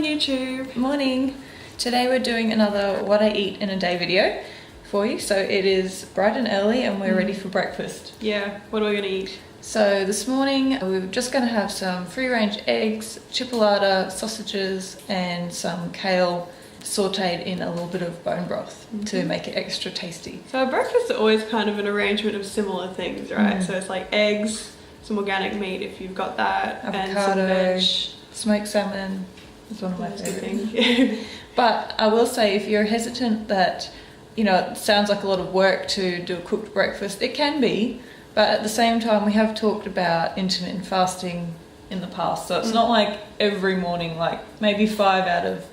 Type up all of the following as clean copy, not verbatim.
Morning YouTube! Morning! Today we're doing another what I eat in a day video for you. So it is bright and early and we're ready for breakfast. Yeah, what are we going to eat? So this morning we're just going to have some free-range eggs, chipolata, sausages and some kale sauteed in a little bit of bone broth to make it extra tasty. So our breakfasts are always kind of an arrangement of similar things, right? So it's like eggs, some organic meat if you've got that, avocado, and some veg. Smoked salmon is one of my favourites. Good. But I will say, if you're hesitant that, you know, it sounds like a lot of work to do a cooked breakfast, it can be, but at the same time we have talked about intermittent fasting in the past, so it's not like every morning, like maybe 5 out of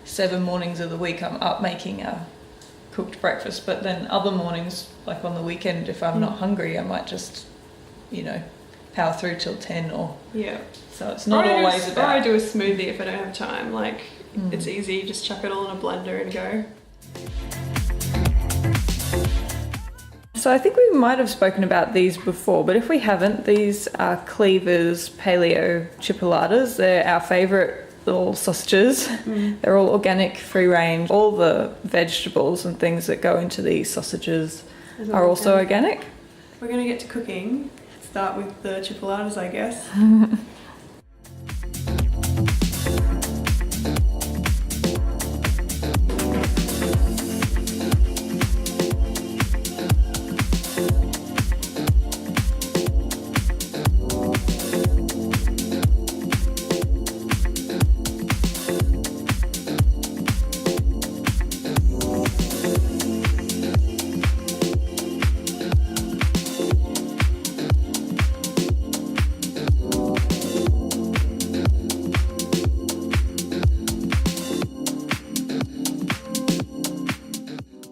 7 mornings of the week I'm up making a cooked breakfast, but then other mornings, like on the weekend, if I'm not hungry, I might just, you know, power through till 10 or... Yeah. So it's not always about... Or I do a smoothie if I don't have time, like it's easy, just chuck it all in a blender and go. So I think we might have spoken about these before, but if we haven't, these are Cleaver's Paleo chipolatas. They're our favourite little sausages. They're all organic, free range. All the vegetables and things that go into these sausages are also organic. We're going to get to cooking. Start with the chipolatas, I guess.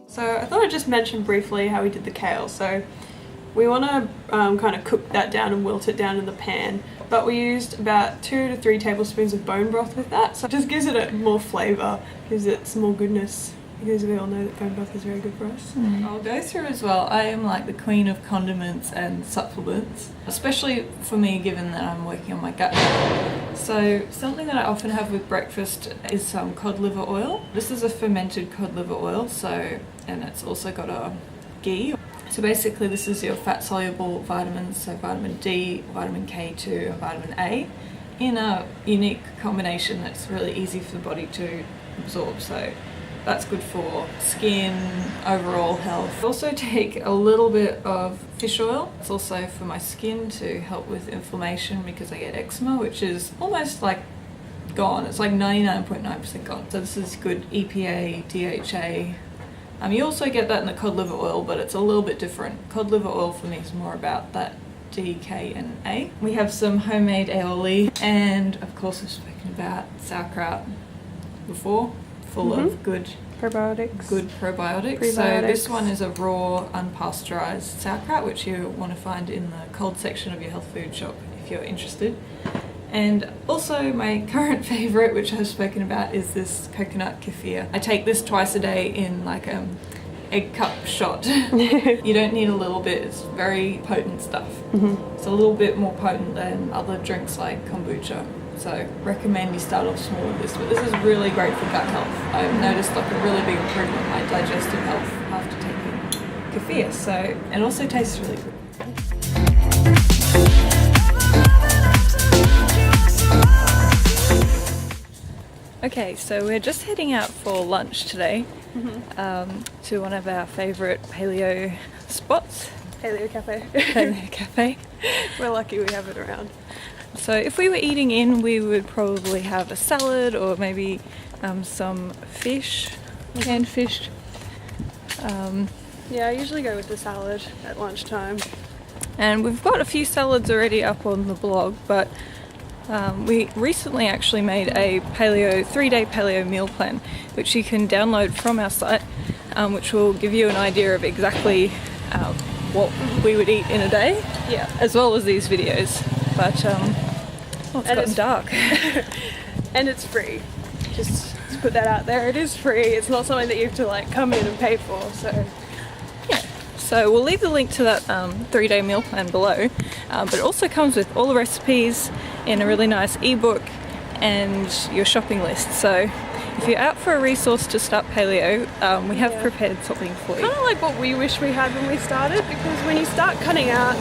So I thought I'd just mention briefly how we did the kale. So we want to kind of cook that down and wilt it down in the pan, but we used about 2 to 3 tablespoons of bone broth with that, so it just gives it a more flavour, gives it some more goodness, because we all know that bone broth is very good for us. I'll go through as well. I am like the queen of condiments and supplements, especially for me given that I'm working on my gut health. So something that I often have with breakfast is some cod liver oil. This is a fermented cod liver oil, and it's also got a ghee. So basically this is your fat soluble vitamins, so vitamin D, vitamin K2 and vitamin A in a unique combination that's really easy for the body to absorb. So that's good for skin, overall health. I also take a little bit of fish oil. It's also for my skin to help with inflammation because I get eczema, which is almost like gone. It's like 99.9% gone. So this is good EPA, DHA. You also get that in the cod liver oil, but it's a little bit different. Cod liver oil for me is more about that D, K and A. We have some homemade aioli, and of course we've spoken about sauerkraut before, full of good probiotics. So this one is a raw, unpasteurized sauerkraut, which you want to find in the cold section of your health food shop if you're interested. And also my current favourite, which I've spoken about, is this coconut kefir. I take this twice a day in like egg cup shot. You don't need a little bit, it's very potent stuff. It's a little bit more potent than other drinks like kombucha. So recommend you start off small with this, but this is really great for gut health. I've noticed like a really big improvement in my digestive health after taking kefir. So it also tastes really good. Okay, so we're just heading out for lunch today to one of our favourite paleo spots. Paleo Cafe. Paleo Cafe. We're lucky we have it around. So if we were eating in, we would probably have a salad or maybe some fish, canned fish. Yeah, I usually go with the salad at lunchtime. And we've got a few salads already up on the blog, but we recently actually made a 3-day paleo meal plan, which you can download from our site, which will give you an idea of exactly what we would eat in a day, as well as these videos. But it's gotten dark. And it's free. Just to put that out there, it is free. It's not something that you have to like come in and pay for. So yeah. So we'll leave the link to that 3-day meal plan below, but it also comes with all the recipes in a really nice ebook and your shopping list. So if you're out for a resource to start paleo, we have prepared something for you. Kind of like what we wish we had when we started, because when you start cutting out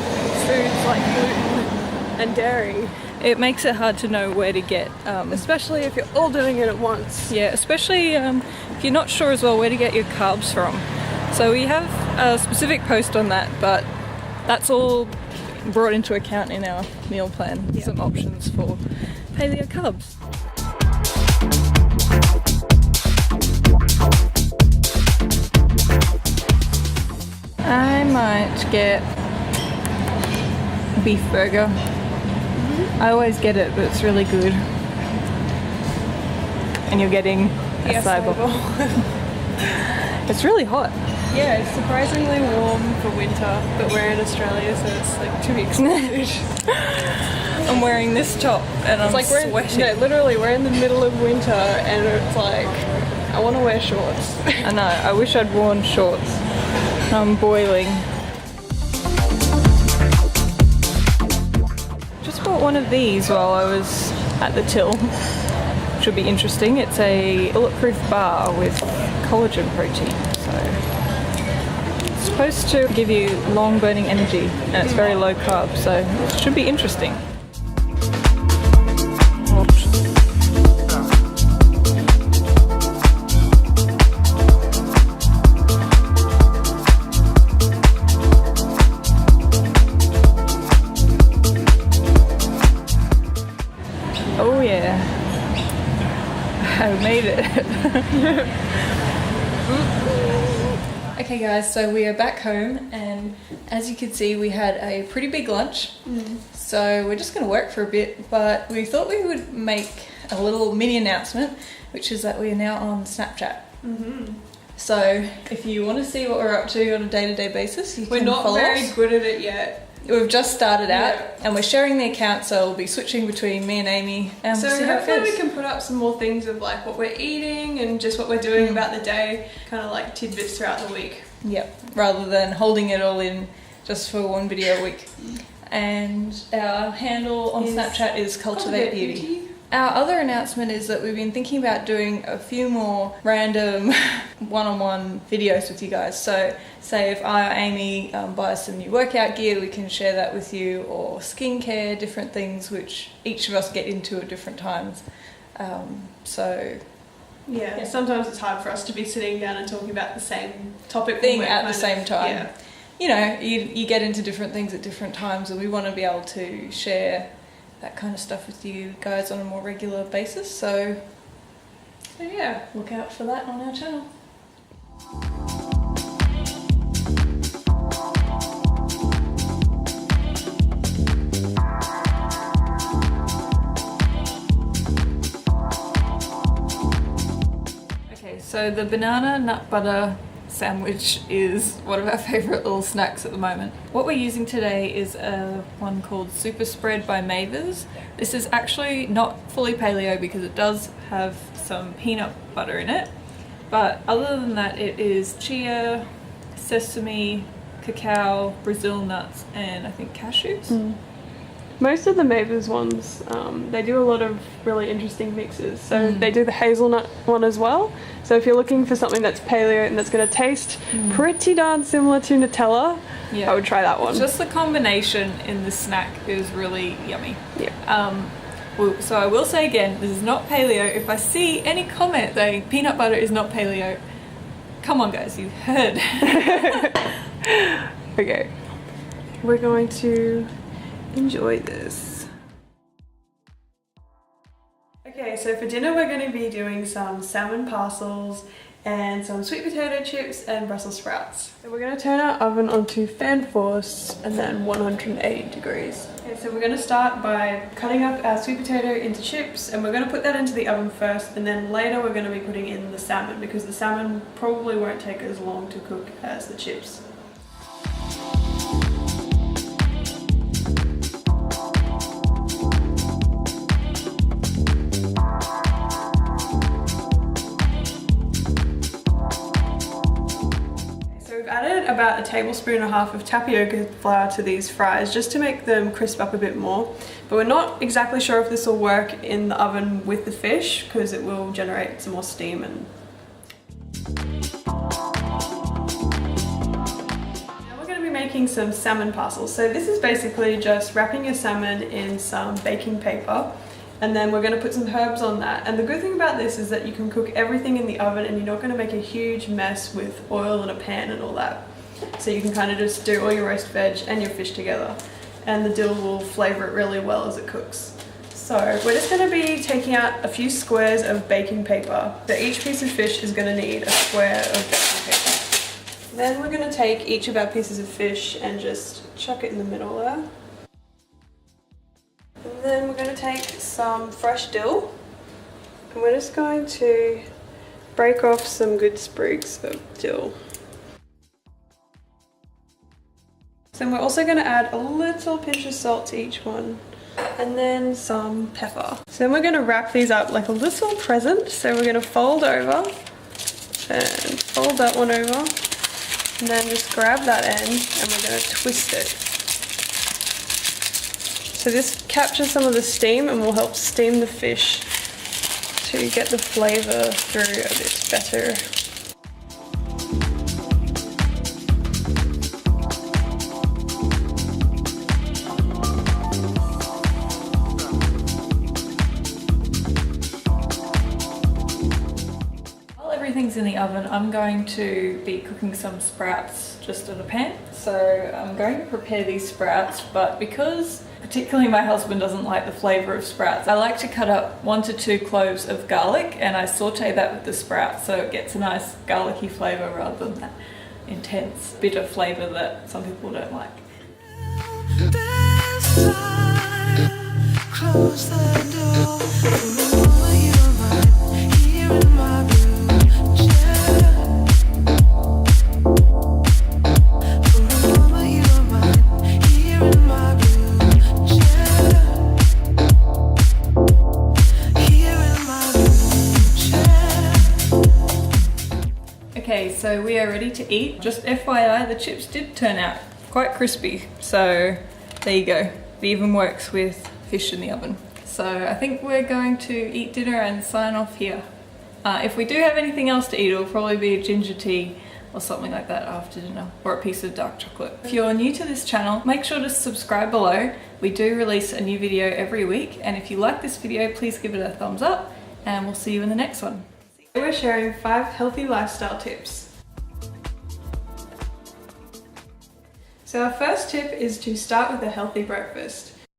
foods like gluten and dairy, it makes it hard to know where to get. Especially if you're all doing it at once. Yeah, especially if you're not sure as well where to get your carbs from. So we have a specific post on that, but that's all brought into account in our meal plan. Yeah. Some options for paleo carbs. I might get beef burger. I always get it, but it's really good. And you're getting a acai bowl. It's really hot. Yeah, it's surprisingly warm for winter, but we're in Australia, so it's like 2 weeks later. I'm wearing this top and I'm like sweating. No, literally, we're in the middle of winter, and it's like, I want to wear shorts. I know, I wish I'd worn shorts. I'm boiling. Just bought one of these while I was at the till. Should be interesting. It's a bulletproof bar with collagen protein. So it's supposed to give you long burning energy, and it's very low carb, so it should be interesting. Oh yeah, I made it. Okay guys, so we are back home, and as you can see we had a pretty big lunch. So we're just going to work for a bit, but we thought we would make a little mini announcement, which is that we are now on Snapchat. So if you want to see what we're up to on a day-to-day basis, you can follow us. We're not very good at it yet. We've just started out, and we're sharing the account, so we'll be switching between me and Amy, and So we'll see how it hopefully goes. we can put up some more things of like what we're eating and just what we're doing about the day, kind of like tidbits throughout the week. Yep, rather than holding it all in just for one video a week. And our handle on Snapchat is Cultivate Beauty. Our other announcement is that we've been thinking about doing a few more random one-on-one videos with you guys. So say if I or Amy buys some new workout gear, we can share that with you, or skincare, different things which each of us get into at different times. Yeah, sometimes it's hard for us to be sitting down and talking about the same topic Thing when we're at kind the same of- time. Yeah. You know, you get into different things at different times, and we want to be able to share that kind of stuff with you guys on a more regular basis. So yeah, look out for that on our channel. Okay, so the banana nut butter sandwich is one of our favourite little snacks at the moment. What we're using today is one called Super Spread by Mavers. This is actually not fully paleo because it does have some peanut butter in it, but other than that it is chia, sesame, cacao, Brazil nuts, and I think cashews. Most of the Mavers ones, they do a lot of really interesting mixes. So they do the hazelnut one as well. So if you're looking for something that's paleo and that's going to taste pretty darn similar to Nutella, I would try that one. Just the combination in the snack is really yummy. Yeah. So I will say again, this is not paleo. If I see any comment saying peanut butter is not paleo, come on guys, you heard. Okay. We're going to enjoy this. Okay, so for dinner we're going to be doing some salmon parcels and some sweet potato chips and Brussels sprouts. So we're going to turn our oven onto fan force and then 180 degrees. Okay, so we're going to start by cutting up our sweet potato into chips, and we're going to put that into the oven first, and then later we're going to be putting in the salmon because the salmon probably won't take as long to cook as the chips. Added about 1.5 tablespoons of tapioca flour to these fries just to make them crisp up a bit more. But we're not exactly sure if this will work in the oven with the fish because it will generate some more steam. And now we're going to be making some salmon parcels. So this is basically just wrapping your salmon in some baking paper, and then we're going to put some herbs on that. And the good thing about this is that you can cook everything in the oven and you're not going to make a huge mess with oil in a pan and all that. So you can kind of just do all your roast veg and your fish together, and the dill will flavour it really well as it cooks. So we're just going to be taking out a few squares of baking paper. So each piece of fish is going to need a square of baking paper. Then we're going to take each of our pieces of fish and just chuck it in the middle there. And then we're going to take some fresh dill, and we're just going to break off some good sprigs of dill. So we're also going to add a little pinch of salt to each one, and then some pepper. So then we're going to wrap these up like a little present. So we're going to fold over and fold that one over, and then just grab that end and we're going to twist it. So this captures some of the steam and will help steam the fish to get the flavour through a bit better. Everything's in the oven. I'm going to be cooking some sprouts just in a pan. So I'm going to prepare these sprouts, but because particularly my husband doesn't like the flavour of sprouts, I like to cut up 1 to 2 cloves of garlic and I saute that with the sprouts so it gets a nice garlicky flavour rather than that intense bitter flavour that some people don't like. Close the door. Okay, so we are ready to eat. Just FYI, the chips did turn out quite crispy, so there you go. It even works with fish in the oven. So I think we're going to eat dinner and sign off here. If we do have anything else to eat, it'll probably be a ginger tea or something like that after dinner, or a piece of dark chocolate. If you're new to this channel, make sure to subscribe below. We do release a new video every week, and if you like this video, please give it a thumbs up, and we'll see you in the next one. We're sharing 5 healthy lifestyle tips. So our first tip is to start with a healthy breakfast.